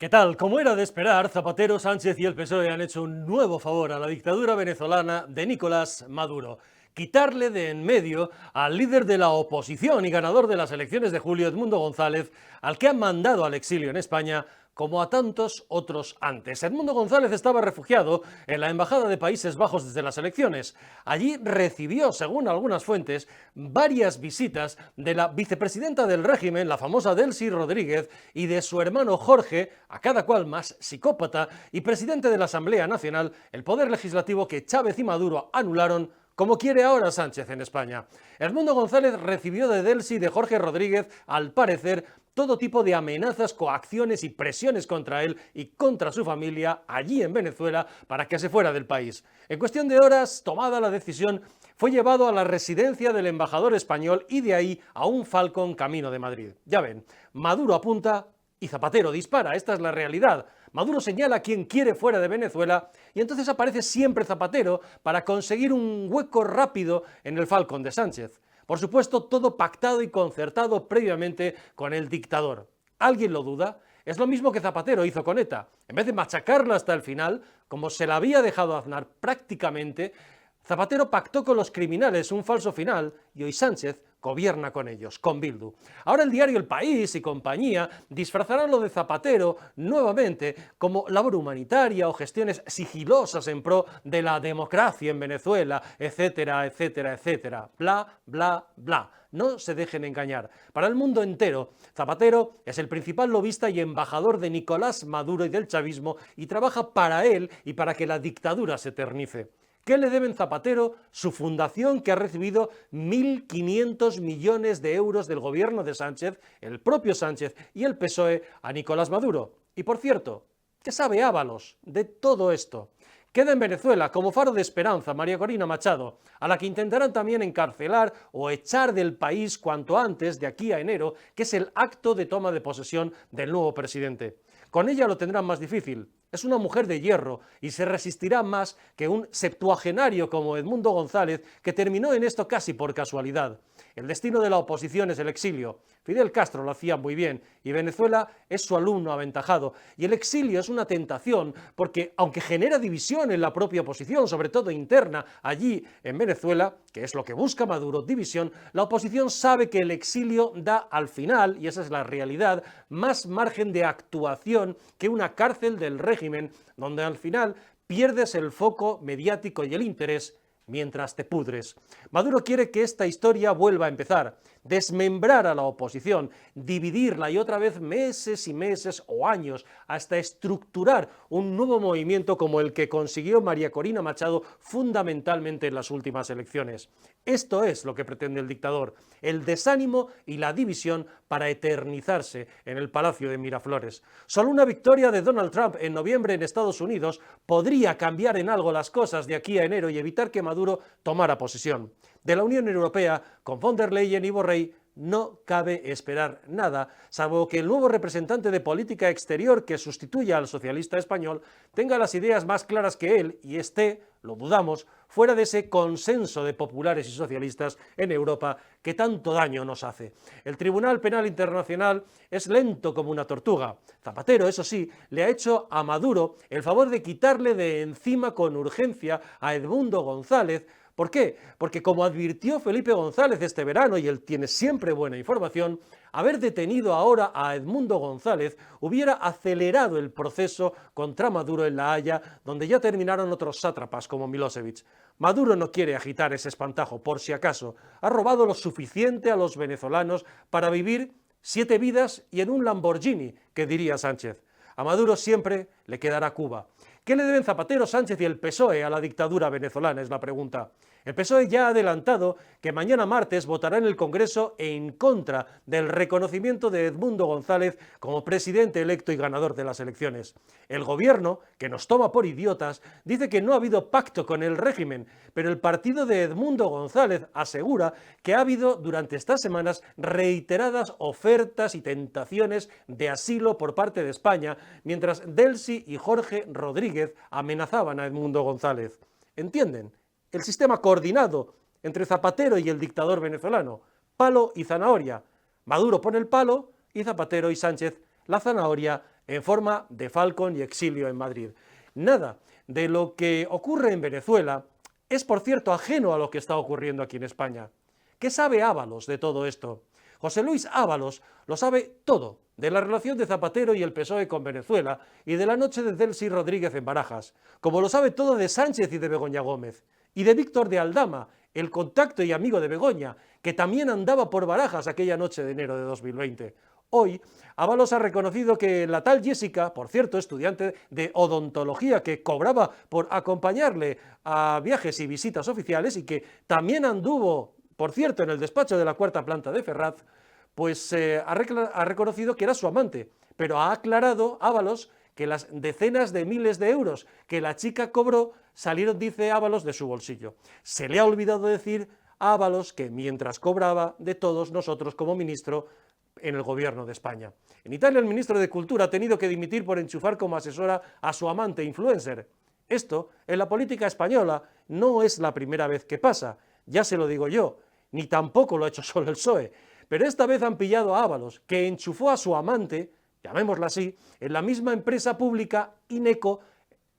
¿Qué tal? Como era de esperar, Zapatero, Sánchez y el PSOE han hecho un nuevo favor a la dictadura venezolana de Nicolás Maduro. Quitarle de en medio al líder de la oposición y ganador de las elecciones de julio, Edmundo González, al que han mandado al exilio en España, como a tantos otros antes. Edmundo González estaba refugiado en la Embajada de Países Bajos desde las elecciones. Allí recibió, según algunas fuentes, varias visitas de la vicepresidenta del régimen, la famosa Delcy Rodríguez, y de su hermano Jorge, a cada cual más psicópata, y presidente de la Asamblea Nacional, el poder legislativo que Chávez y Maduro anularon como quiere ahora Sánchez en España. Edmundo González recibió de Delcy y de Jorge Rodríguez, al parecer, todo tipo de amenazas, coacciones y presiones contra él y contra su familia allí en Venezuela para que se fuera del país. En cuestión de horas, tomada la decisión, fue llevado a la residencia del embajador español y de ahí a un Falcon camino de Madrid. Ya ven, Maduro apunta y Zapatero dispara, esta es la realidad. Maduro señala a quien quiere fuera de Venezuela y entonces aparece siempre Zapatero para conseguir un hueco rápido en el Falcon de Sánchez. Por supuesto, todo pactado y concertado previamente con el dictador. ¿Alguien lo duda? Es lo mismo que Zapatero hizo con ETA. En vez de machacarla hasta el final, como se la había dejado Aznar prácticamente, Zapatero pactó con los criminales un falso final y hoy Sánchez gobierna con ellos, con Bildu. Ahora el diario El País y compañía disfrazarán lo de Zapatero nuevamente como labor humanitaria o gestiones sigilosas en pro de la democracia en Venezuela, etcétera, etcétera, etcétera. Bla, bla, bla. No se dejen engañar. Para el mundo entero, Zapatero es el principal lobista y embajador de Nicolás Maduro y del chavismo y trabaja para él y para que la dictadura se eternice. ¿Qué le deben Zapatero, su fundación que ha recibido 1.500 millones de euros del gobierno de Sánchez, el propio Sánchez y el PSOE a Nicolás Maduro? Y por cierto, ¿qué sabe Ábalos de todo esto? Queda en Venezuela como faro de esperanza María Corina Machado, a la que intentarán también encarcelar o echar del país cuanto antes, de aquí a enero, que es el acto de toma de posesión del nuevo presidente. Con ella lo tendrán más difícil. Es una mujer de hierro y se resistirá más que un septuagenario como Edmundo González, que terminó en esto casi por casualidad. El destino de la oposición es el exilio. Fidel Castro lo hacía muy bien y Venezuela es su alumno aventajado. Y el exilio es una tentación porque, aunque genera división en la propia oposición, sobre todo interna allí en Venezuela, que es lo que busca Maduro, división, la oposición sabe que el exilio da al final, y esa es la realidad, más margen de actuación que una cárcel del régimen, donde al final pierdes el foco mediático y el interés mientras te pudres. Maduro quiere que esta historia vuelva a empezar, desmembrar a la oposición, dividirla y otra vez meses y meses o años hasta estructurar un nuevo movimiento como el que consiguió María Corina Machado fundamentalmente en las últimas elecciones. Esto es lo que pretende el dictador, el desánimo y la división para eternizarse en el Palacio de Miraflores. Solo una victoria de Donald Trump en noviembre en Estados Unidos podría cambiar en algo las cosas de aquí a enero y evitar que Maduro tomara posesión. De la Unión Europea, con von der Leyen y Borrell, no cabe esperar nada, salvo que el nuevo representante de política exterior que sustituya al socialista español tenga las ideas más claras que él y esté, lo dudamos, fuera de ese consenso de populares y socialistas en Europa que tanto daño nos hace. El Tribunal Penal Internacional es lento como una tortuga. Zapatero, eso sí, le ha hecho a Maduro el favor de quitarle de encima con urgencia a Edmundo González. ¿Por qué? Porque, como advirtió Felipe González este verano, y él tiene siempre buena información, haber detenido ahora a Edmundo González hubiera acelerado el proceso contra Maduro en La Haya, donde ya terminaron otros sátrapas como Milosevic. Maduro no quiere agitar ese espantajo, por si acaso. Ha robado lo suficiente a los venezolanos para vivir 7 vidas y en un Lamborghini, que diría Sánchez. A Maduro siempre le quedará Cuba. ¿Qué le deben Zapatero, Sánchez y el PSOE a la dictadura venezolana? Es la pregunta. El PSOE ya ha adelantado que mañana martes votará en el Congreso en contra del reconocimiento de Edmundo González como presidente electo y ganador de las elecciones. El gobierno, que nos toma por idiotas, dice que no ha habido pacto con el régimen, pero el partido de Edmundo González asegura que ha habido durante estas semanas reiteradas ofertas y tentaciones de asilo por parte de España, mientras Delcy y Jorge Rodríguez amenazaban a Edmundo González. ¿Entienden? El sistema coordinado entre Zapatero y el dictador venezolano, palo y zanahoria. Maduro pone el palo y Zapatero y Sánchez la zanahoria en forma de Falcon y exilio en Madrid. Nada de lo que ocurre en Venezuela es, por cierto, ajeno a lo que está ocurriendo aquí en España. ¿Qué sabe Ábalos de todo esto? José Luis Ábalos lo sabe todo de la relación de Zapatero y el PSOE con Venezuela y de la noche de Delcy Rodríguez en Barajas, como lo sabe todo de Sánchez y de Begoña Gómez, y de Víctor de Aldama, el contacto y amigo de Begoña, que también andaba por Barajas aquella noche de enero de 2020. Hoy, Ábalos ha reconocido que la tal Jessica, por cierto, estudiante de odontología que cobraba por acompañarle a viajes y visitas oficiales y que también anduvo, por cierto, en el despacho de la cuarta planta de Ferraz, pues ha reconocido que era su amante, pero ha aclarado Ábalos que las decenas de miles de euros que la chica cobró salieron, dice Ábalos, de su bolsillo. Se le ha olvidado decir a Ábalos que mientras cobraba de todos nosotros como ministro en el gobierno de España. En Italia el ministro de Cultura ha tenido que dimitir por enchufar como asesora a su amante influencer. Esto, en la política española, no es la primera vez que pasa, ya se lo digo yo, ni tampoco lo ha hecho solo el PSOE. Pero esta vez han pillado a Ábalos, que enchufó a su amante, llamémosla así, en la misma empresa pública Ineco,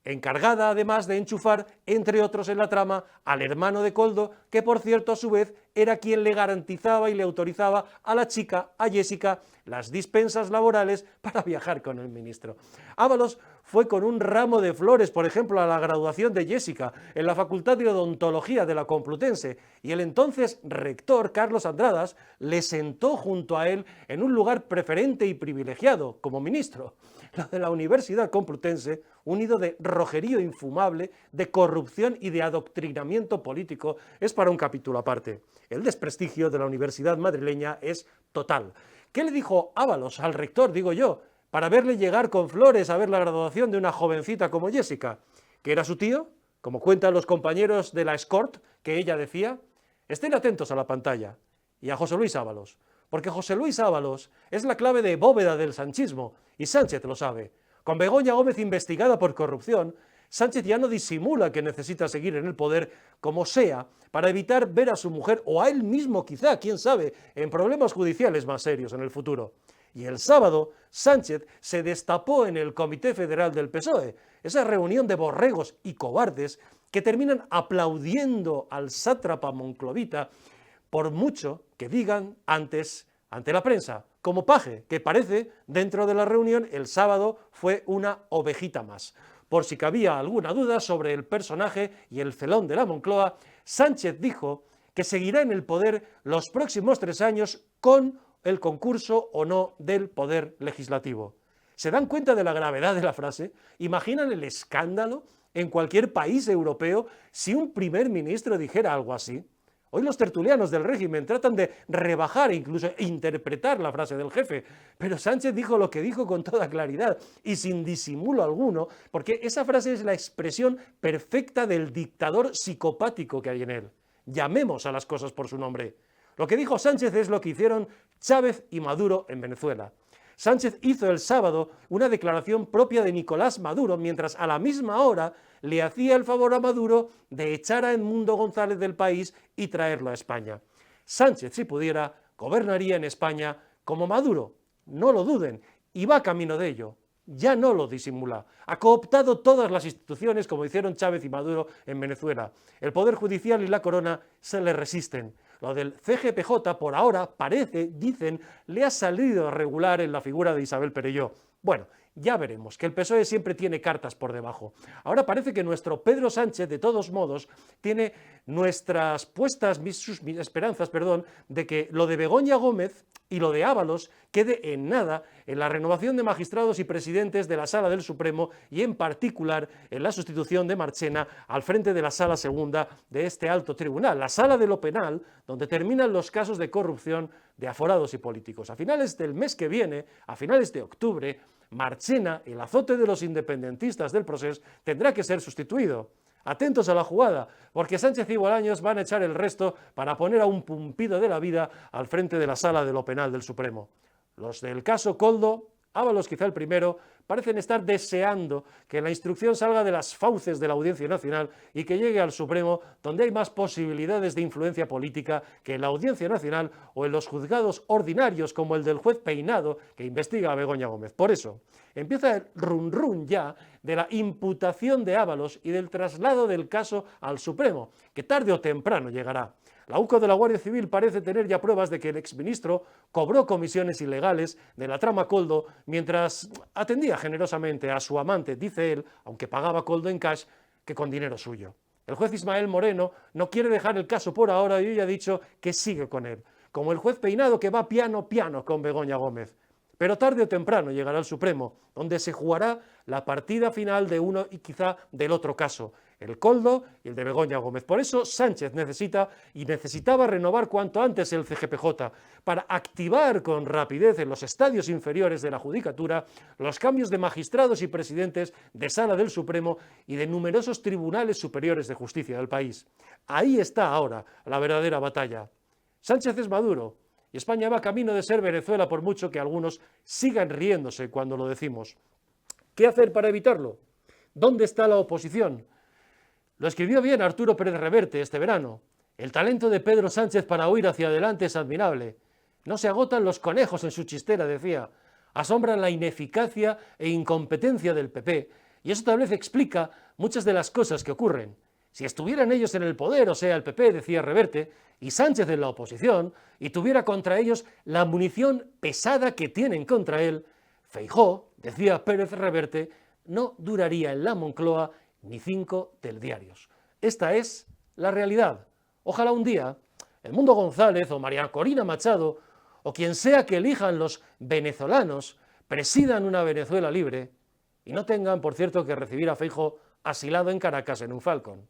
encargada además de enchufar, entre otros en la trama, al hermano de Koldo, que por cierto a su vez era quien le garantizaba y le autorizaba a la chica, a Jessica, las dispensas laborales para viajar con el ministro. Ábalos fue con un ramo de flores, por ejemplo, a la graduación de Jessica en la Facultad de Odontología de la Complutense, y el entonces rector, Carlos Andradas, le sentó junto a él en un lugar preferente y privilegiado como ministro. Lo de la Universidad Complutense, un nido de rojerío infumable, de corrupción y de adoctrinamiento político, es para un capítulo aparte. El desprestigio de la universidad madrileña es total. ¿Qué le dijo Ábalos al rector, digo yo, para verle llegar con flores a ver la graduación de una jovencita como Jessica? ¿Que era su tío? Como cuentan los compañeros de la escort, que ella decía. Estén atentos a la pantalla y a José Luis Ábalos, porque José Luis Ábalos es la clave de bóveda del sanchismo, y Sánchez lo sabe. Con Begoña Gómez investigada por corrupción, Sánchez ya no disimula que necesita seguir en el poder como sea para evitar ver a su mujer o a él mismo quizá, quién sabe, en problemas judiciales más serios en el futuro. Y el sábado, Sánchez se destapó en el Comité Federal del PSOE, esa reunión de borregos y cobardes que terminan aplaudiendo al sátrapa monclovita por mucho que digan antes ante la prensa, como Paje, que parece, dentro de la reunión, el sábado fue una ovejita más. Por si cabía alguna duda sobre el personaje y el felón de la Moncloa, Sánchez dijo que seguirá en el poder los próximos 3 años con el concurso o no del poder legislativo. ¿Se dan cuenta de la gravedad de la frase? ¿Imaginan el escándalo en cualquier país europeo si un primer ministro dijera algo así? Hoy los tertulianos del régimen tratan de rebajar e incluso interpretar la frase del jefe, pero Sánchez dijo lo que dijo con toda claridad y sin disimulo alguno, porque esa frase es la expresión perfecta del dictador psicopático que hay en él. Llamemos a las cosas por su nombre. Lo que dijo Sánchez es lo que hicieron Chávez y Maduro en Venezuela. Sánchez hizo el sábado una declaración propia de Nicolás Maduro, mientras a la misma hora le hacía el favor a Maduro de echar a Edmundo González del país y traerlo a España. Sánchez, si pudiera, gobernaría en España como Maduro, no lo duden, y va camino de ello. Ya no lo disimula. Ha cooptado todas las instituciones como hicieron Chávez y Maduro en Venezuela. El Poder Judicial y la Corona se le resisten. Lo del CGPJ, por ahora, parece, dicen, le ha salido regular en la figura de Isabel Perelló. Bueno, ya veremos, que el PSOE siempre tiene cartas por debajo. Ahora parece que nuestro Pedro Sánchez, de todos modos, tiene nuestras puestas, sus esperanzas, de que lo de Begoña Gómez y lo de Ábalos quede en nada en la renovación de magistrados y presidentes de la Sala del Supremo y en particular en la sustitución de Marchena al frente de la Sala Segunda de este alto tribunal, la Sala de lo Penal, donde terminan los casos de corrupción de aforados y políticos. A finales del mes que viene, a finales de octubre, Marchena, el azote de los independentistas del proceso, tendrá que ser sustituido. Atentos a la jugada, porque Sánchez y Bolaños van a echar el resto para poner a un pumpido de la vida al frente de la Sala de lo Penal del Supremo. Los del caso Koldo, Ábalos quizá el primero, parecen estar deseando que la instrucción salga de las fauces de la Audiencia Nacional y que llegue al Supremo, donde hay más posibilidades de influencia política que en la Audiencia Nacional o en los juzgados ordinarios como el del juez Peinado que investiga a Begoña Gómez. Por eso, empieza el run ya de la imputación de Ábalos y del traslado del caso al Supremo, que tarde o temprano llegará. La UCO de la Guardia Civil parece tener ya pruebas de que el exministro cobró comisiones ilegales de la trama Koldo mientras atendía generosamente a su amante, dice él, aunque pagaba Koldo en cash, que con dinero suyo. El juez Ismael Moreno no quiere dejar el caso por ahora y hoy ha dicho que sigue con él, como el juez Peinado que va piano con Begoña Gómez. Pero tarde o temprano llegará al Supremo, donde se jugará la partida final de uno y quizá del otro caso, el Koldo y el de Begoña Gómez. Por eso Sánchez necesitaba renovar cuanto antes el CGPJ, para activar con rapidez en los estadios inferiores de la Judicatura los cambios de magistrados y presidentes de Sala del Supremo y de numerosos tribunales superiores de justicia del país. Ahí está ahora la verdadera batalla. Sánchez es Maduro, y España va camino de ser Venezuela, por mucho que algunos sigan riéndose cuando lo decimos. ¿Qué hacer para evitarlo? ¿Dónde está la oposición? Lo escribió bien Arturo Pérez Reverte este verano. El talento de Pedro Sánchez para huir hacia adelante es admirable. No se agotan los conejos en su chistera, decía. Asombran la ineficacia e incompetencia del PP, y eso tal vez explica muchas de las cosas que ocurren. Si estuvieran ellos en el poder, o sea, el PP, decía Reverte, y Sánchez en la oposición, y tuviera contra ellos la munición pesada que tienen contra él, Feijóo, decía Pérez Reverte, no duraría en la Moncloa ni 5 telediarios. Esta es la realidad. Ojalá un día Edmundo González o María Corina Machado, o quien sea que elijan los venezolanos, presidan una Venezuela libre y no tengan, por cierto, que recibir a Feijóo asilado en Caracas en un Falcon.